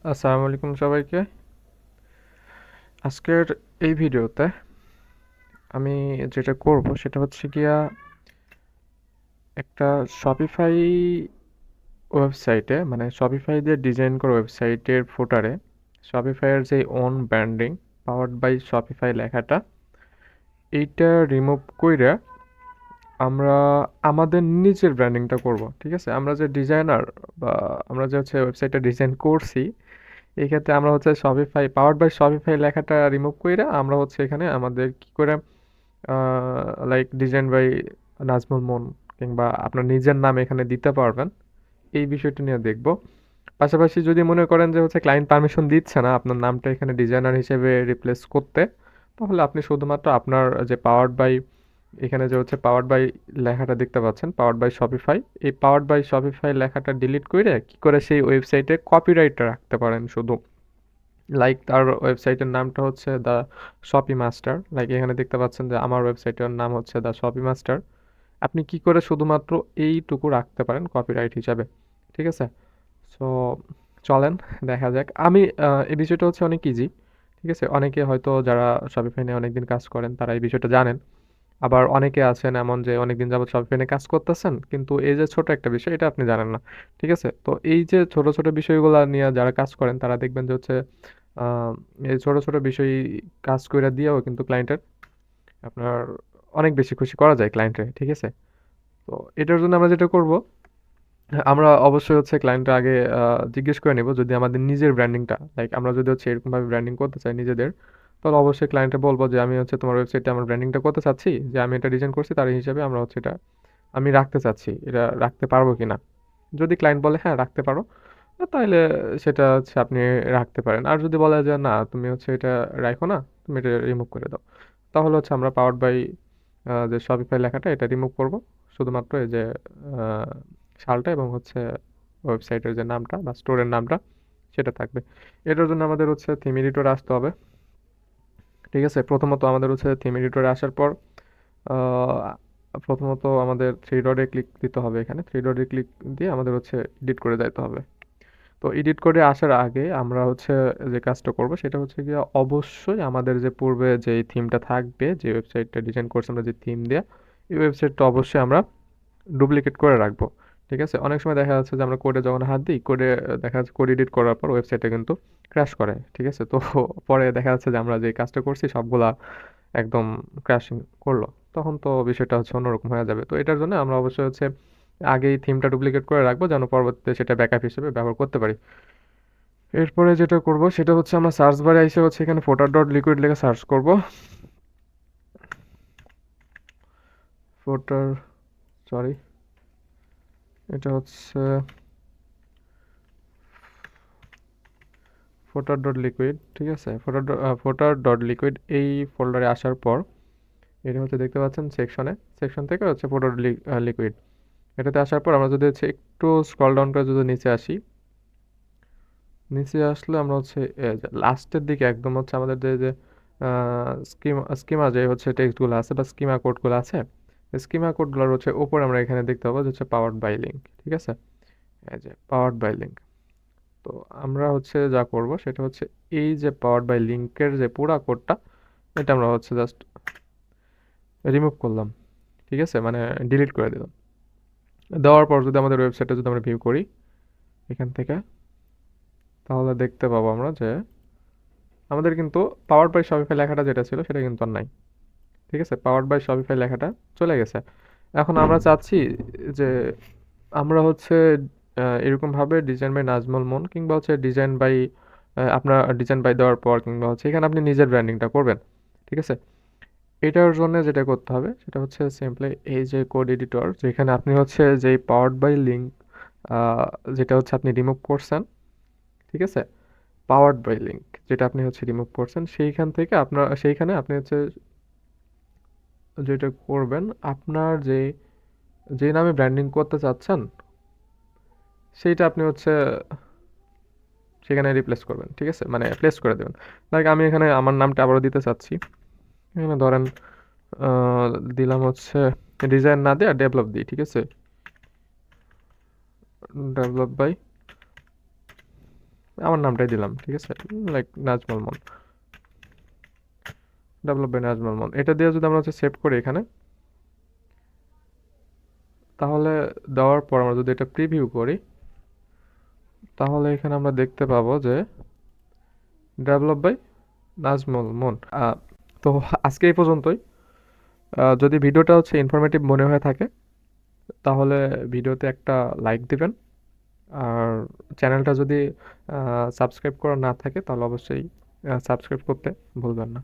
আসসালামু আলাইকুম সবাইকে। আজকের এই ভিডিওতে আমি যেটা করব সেটা হচ্ছে গিয়া একটা শপিফাই ওয়েবসাইটে, মানে শপিফাই দিয়ে ডিজাইন করা ওয়েবসাইটের ফুটারে শপিফাইয়ের যে own branding powered by Shopify লেখাটা এইটা রিমুভ কইরা আমরা আমাদের নিজের ব্র্যান্ডিংটা করব। ঠিক আছে, আমরা যে ডিজাইনার বা আমরা যে হচ্ছে ওয়েবসাইটটা ডিজাইন করছি, এই ক্ষেত্রে আমরা হচ্ছে শপিফাই পাওয়ার্ড বাই শপিফাই লেখাটা রিমুভ কইরা আমরা হচ্ছে এখানে আমাদের কি করে লাইক ডিজাইন বাই নাজমুল মন কিংবা আপনার নিজের নাম এখানে দিতে পারবেন, এই বিষয়টা নিয়ে দেখব। পাশাপাশি যদি মনে করেন যে হচ্ছে ক্লায়েন্ট পারমিশন দিচ্ছে না আপনার নামটা এখানে ডিজাইনার হিসেবে রিপ্লেস করতে, তাহলে আপনি শুধুমাত্র আপনার যে পাওয়ার্ড বাই, এখানে যে হচ্ছে পাওয়ার্ড বাই লেখাটা দেখতে পাচ্ছেন পাওয়ার্ড বাই শপিফাই, এই পাওয়ার্ড বাই শপিফাই লেখাটা ডিলিট করে কি করে সেই ওয়েবসাইটে কপিরাইটটা রাখতে পারেন শুধু। লাইক তার ওয়েবসাইটের নামটা হচ্ছে দ্য শপি মাস্টার, লাইক এখানে দেখতে পাচ্ছেন যে আমার ওয়েবসাইটের নাম হচ্ছে দ্য শপি মাস্টার। আপনি কি করে শুধুমাত্র এইটুকু রাখতে পারেন কপিরাইট হিসাবে। ঠিক আছে, সো চলেন দেখা যাক। আমি এই বিষয়টা হচ্ছে অনেক ইজি। ঠিক আছে, অনেকে হয়তো যারা শপিফাই নিয়ে অনেকদিন কাজ করেন তারা এই বিষয়টা জানেন। আবার অনেকে আছেন এমন যে অনেকদিন যাবত শপিফাই নিয়ে কাজ করতেছেন কিন্তু এই যে ছোট একটা বিষয় এটা আপনি জানেন না। ঠিক আছে, তো এই যে ছোট ছোট বিষয়গুলো নিয়ে যারা কাজ করেন তারা দেখবেন যে হচ্ছে আহ, এই ছোট ছোট বিষয় কাজ করে দিয়েও কিন্তু ক্লায়েন্টের আপনার অনেক বেশি খুশি করা যায় ক্লায়েন্টে। ঠিক আছে, তো এটার জন্য আমরা যেটা করব, আমরা অবশ্যই হচ্ছে ক্লায়েন্টের আগে জিজ্ঞেস করে নিব যদি আমাদের নিজের ব্র্যান্ডিংটা, লাইক আমরা যদি হচ্ছে এরকমভাবে ব্র্যান্ডিং করতে চাই নিজেদের, তাহলে অবশ্যই ক্লায়েন্টে বলবো যে আমি হচ্ছে তোমার ওয়েবসাইটে আমার ব্র্যান্ডিংটা করতে চাচ্ছি, যে আমি এটা ডিজাইন করছি তার হিসেবে আমরা হচ্ছে এটা আমি রাখতে চাচ্ছি, এটা রাখতে পারবো কিনা। যদি ক্লায়েন্ট বলে হ্যাঁ রাখতে পারো, তাহলে সেটা হচ্ছে আপনি রাখতে পারেন। আর যদি বলে যে না তুমি হচ্ছে এটা রাখো না, তুমি এটা রিমুভ করে দাও, তাহলে হচ্ছে আমরা পাওয়ার্ড বাই যে শপিফাই লেখাটা এটা রিমুভ করব। শুধুমাত্র এই যে আহ, শালটা এবং হচ্ছে ওয়েবসাইটের যে নামটা বা স্টোরের নামটা সেটা থাকবে। এটার জন্য আমাদের হচ্ছে থিম এডিটরে আসতে হবে। ঠিক আছে, প্রথমত আমাদের হচ্ছে থিম এডিটরে আসার পর আহ, প্রথমত আমাদের থ্রি ডটে ক্লিক দিতে হবে। এখানে থ্রি ডটে ক্লিক দিয়ে আমাদের হচ্ছে এডিট করে যাইতে হবে। তো এডিট করে আসার আগে আমরা হচ্ছে যে কাজটা করব সেটা হচ্ছে গিয়ে অবশ্যই আমাদের যে পূর্বে যে থিমটা থাকবে, যে ওয়েবসাইটটা ডিজাইন করছি আমরা যে থিম দিয়ে, এই ওয়েবসাইটটা অবশ্যই আমরা ডুপ্লিকেট করে রাখবো। ঠিক আছে, অনেক সময় দেখা যাচ্ছে যে আমরা কোডে যখন হাত দিই, কোডে দেখা যাচ্ছে কোড এডিট করার পর ওয়েবসাইটটা কিন্তু ক্র্যাশ করে। ঠিক আছে, তো পরে দেখা যাচ্ছে যে আমরা যে কাজটা করছি সবগুলা একদম ক্র্যাশিং করলো, তখন তো বিষয়টা হচ্ছে অন্যরকম হয়ে যাবে। তো এটার জন্য আমরা অবশ্যই হচ্ছে আগেই থিমটা ডুপ্লিকেট করে রাখবো যেন পরবর্তীতে সেটা ব্যাকআপ হিসেবে ব্যবহার করতে পারি। এরপরে যেটা করব সেটা হচ্ছে আমরা সার্চ বারে এসে হচ্ছে এখানে ফোটার ডট লিকুইড লিখে সার্চ করব। ফোটার, সরি, এটা হচ্ছে ফোটার ডট লিকুইড। ঠিক আছে, ফোটার ডট লিকুইড এই ফোল্ডারে আসার পর এটা হচ্ছে দেখতে পাচ্ছেন সেকশনে, সেকশন থেকে হচ্ছে ফোটার লিকুইড, এটাতে আসার পর আমরা যদি হচ্ছে একটু স্ক্রল ডাউন করে যদি নিচে আসি, নিচে আসলে আমরা হচ্ছে লাস্টের দিকে একদম হচ্ছে আমাদের যে যে স্কিমা স্কিমা যে হচ্ছে টেক্সটগুলো আছে বা স্কিমা কোডগুলো আছে, স্কিমা কোডগুলোর হচ্ছে উপরে আমরা এখানে দেখতে পাবো যে হচ্ছে পাওয়ার্ড বাই লিঙ্ক। ঠিক আছে, এই যে পাওয়ার্ড বাই লিঙ্ক। তো আমরা হচ্ছে যা করব সেটা হচ্ছে এই যে পাওয়ার্ড বাই লিঙ্কের যে পুরা কোডটা, এটা আমরা হচ্ছে জাস্ট রিমুভ করলাম। ঠিক আছে, মানে ডিলিট করে দিলাম। দেওয়ার পর যদি আমাদের ওয়েবসাইটে যদি আমরা ভিউ করি এখান থেকে, তাহলে দেখতে পাবো আমরা যে আমাদের কিন্তু পাওয়ার বাই শপিফাই লেখাটা যেটা ছিল সেটা কিন্তু আর নাই। ঠিক আছে, পাওয়ার বাই শপিফাই লেখাটা চলে গেছে। এখন আমরা চাচ্ছি যে আমরা হচ্ছে এরকমভাবে ডিজাইন বাই নাজমুল মন কিংবা হচ্ছে ডিজাইন বাই আপনার ডিজাইন বাই দেওয়ার পর কিংবা হচ্ছে এখানে আপনি নিজের ব্র্যান্ডিংটা করবেন। ঠিক আছে, এটার জন্য যেটা করতে হবে সেটা হচ্ছে সিম্পলি এই যে কোড এডিটর, যেখানে আপনি হচ্ছে যেই পাওয়ার্ড বাই লিঙ্ক যেটা হচ্ছে আপনি রিমুভ করছেন। ঠিক আছে, পাওয়ার্ড বাই লিঙ্ক যেটা আপনি হচ্ছে রিমুভ করছেন সেইখান থেকে আপনার সেইখানে আপনি হচ্ছে যেটা করবেন, আপনার যে যে নামে ব্র্যান্ডিং করতে চাচ্ছেন সেইটা আপনি হচ্ছে সেখানে রিপ্লেস করবেন। ঠিক আছে, মানে প্লেস করে দেবেন। লাইক আমি এখানে আমার নামটা আবারও দিতে চাচ্ছি। এখানে ধরেন আহ, দিলাম হচ্ছে ডিজাইন না দিয়ে ডেভেলপ দিই। ঠিক আছে, ডেভেলপ বাই আমার নামটাই দিলাম, ঠিক আছে, লাইক নাজমুল মন, ডেভেলপ বাই নাজমুল মন। এটা দিয়ে যদি আমরা হচ্ছে সেভ করি এখানে, তাহলে দেওয়ার পর আমরা যদি এটা প্রিভিউ করি, তাহলে এখানে আমরা দেখতে পাবো যে ডেভেলপ বাই নাজমুল মন। তো আজকে এই পর্যন্তই। যদি ভিডিওটা হচ্ছে ইনফরমেটিভ মনে হয়ে থাকে, তাহলে ভিডিওতে একটা লাইক দিবেন। আর চ্যানেলটা যদি সাবস্ক্রাইব করা না থাকে, তাহলে অবশ্যই সাবস্ক্রাইব করতে ভুলবেন না।